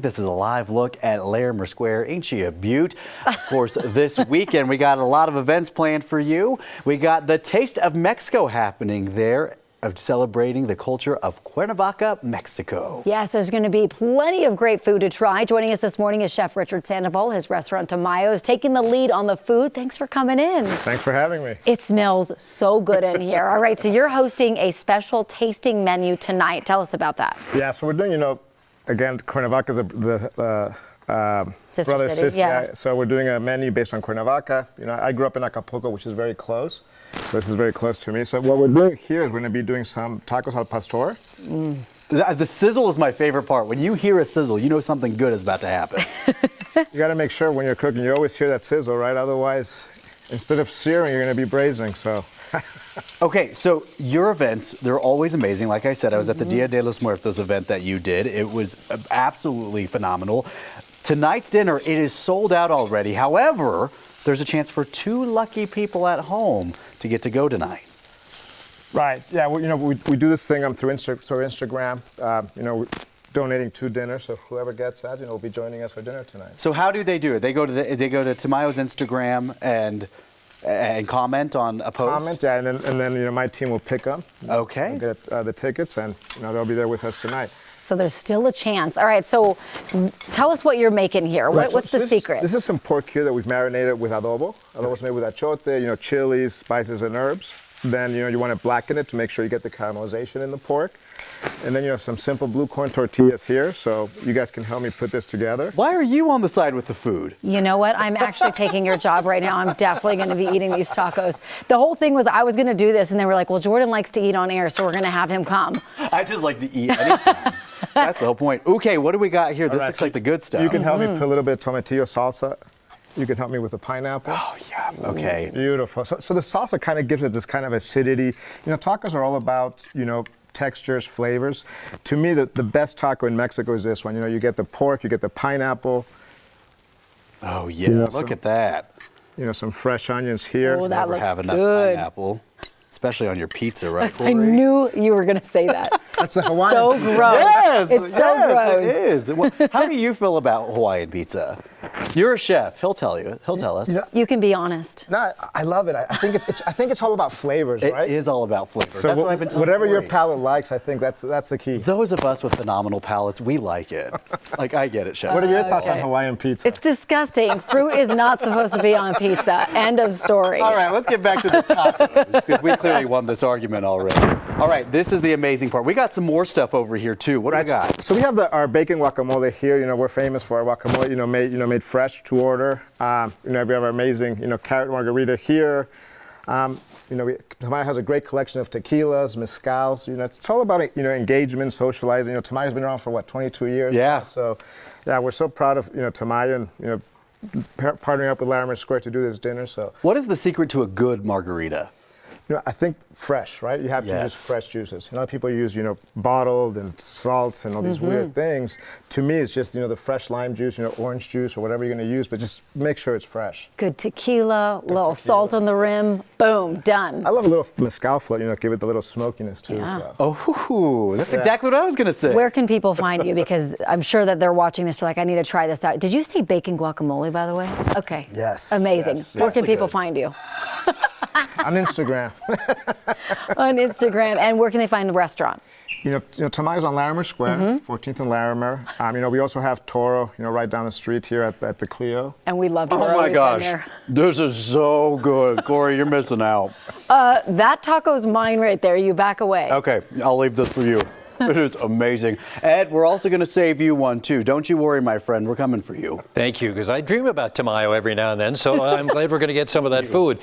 This is a live look at Larimer Square. Ain't she a beaut? Of course, this weekend we got a lot of events planned for you. We got the Taste of Mexico happening there, of celebrating the culture of Cuernavaca, Mexico. Yes, there's going to be plenty of great food to try. Joining us this morning is Chef Richard Sandoval. His restaurant Tamayo is taking the lead on the food. Thanks for coming in. Thanks for having me. It smells so good in here. All right, so you're hosting a special tasting menu tonight. Tell us about that. Yeah, so we're doing, again, Cuernavaca is the Sister brother city, sister. yeah. So we're doing a menu based on Cuernavaca. I grew up in Acapulco, which is very close. This is very close to me. So what we're doing here is we're going to be doing some tacos al pastor. The sizzle is my favorite part. When you hear a sizzle, you know something good is about to happen. You got to make sure when you're cooking, you always hear that sizzle, right? Otherwise, instead of searing, you're going to be braising. So. Okay, so your events, they're always amazing. Like I said, I was at the Dia de los Muertos event that you did. It was absolutely phenomenal. Tonight's dinner, it is sold out already. However, there's a chance for 2 lucky people at home to get to go tonight. Right. Yeah. We do this thing through Instagram. We're donating 2 dinners. So whoever gets that, will be joining us for dinner tonight. So how do they do it? They go to Tamayo's Instagram and comment on a post? Comment, yeah, and then my team will pick them. Okay. Get the tickets, and they'll be there with us tonight. So there's still a chance. All right, so tell us what you're making here. Right, What's the secret? This is some pork here that we've marinated with adobo. Adobo's made with achote, chilies, spices, and herbs. Then, you want to blacken it to make sure you get the caramelization in the pork. And then, some simple blue corn tortillas here, so you guys can help me put this together. Why are you on the side with the food? You know what? I'm actually taking your job right now. I'm definitely going to be eating these tacos. The whole thing was I was going to do this, and they were like, well, Jordan likes to eat on air, so we're going to have him come. I just like to eat anytime. That's the whole point. Okay, what do we got here? This looks like the good stuff. You can help me put a little bit of tomatillo salsa. You can help me with the pineapple. Oh, yeah. Okay. Beautiful. So the salsa kind of gives it this kind of acidity. Tacos are all about, textures, flavors. To me, the best taco in Mexico is this one. You get the pork, you get the pineapple. Oh, yeah. Look at that. Some fresh onions here. Oh, that looks have enough good. Pineapple, especially on your pizza, right, Corey? I knew you were going to say that. That's a Hawaiian so pizza. gross. Yes, it's so gross. It is. Well, how do you feel about Hawaiian pizza? You're a chef. He'll tell you. He'll tell us. You can be honest. No, I love it. I think it's all about flavors, right? It is all about flavor. So that's what I've been telling whatever your Corey. palate likes, I think that's the key. Those of us with phenomenal palates, we like it. Like, I get it, chef. What are your thoughts on Hawaiian pizza? It's disgusting. Fruit is not supposed to be on pizza. End of story. All right, let's get back to the tacos, because we clearly won this argument already. All right, this is the amazing part. We got some more stuff over here, too. What do we got? So we have our bacon guacamole here. We're famous for our guacamole, made fresh to order. We have our amazing, carrot margarita here. Tamayo has a great collection of tequilas, mezcals. It's all about, engagement, socializing. Tamayo's been around for, 22 years? Yeah. Now. So, yeah, we're so proud of, Tamayo and, partnering up with Larimer Square to do this dinner. So, What is the secret to a good margarita? I think fresh, right? You have to use fresh juices. A lot of people use, bottled and salts and all these weird things. To me, it's just, the fresh lime juice, orange juice or whatever you're going to use, but just make sure it's fresh. Good tequila, little salt on the rim. Boom, done. I love a little mezcal float, give it the little smokiness too. Yeah. So. Oh, that's exactly what I was going to say. Where can people find you? Because I'm sure that they're watching this, they're like, I need to try this out. Did you say bacon guacamole, by the way? Okay. Yes. Amazing. Yes, Where can people goods. find you? On Instagram. On Instagram. And where can they find the restaurant? Tamayo's on Larimer Square, 14th and Larimer. We also have Toro, right down the street here at the Clio. And we love to Oh my gosh, this is so good. Corey, you're missing out. That taco's mine right there. You back away. Okay, I'll leave this for you. It is amazing. Ed, we're also going to save you one, too. Don't you worry, my friend. We're coming for you. Thank you, because I dream about Tamayo every now and then, so I'm glad we're going to get some of that food.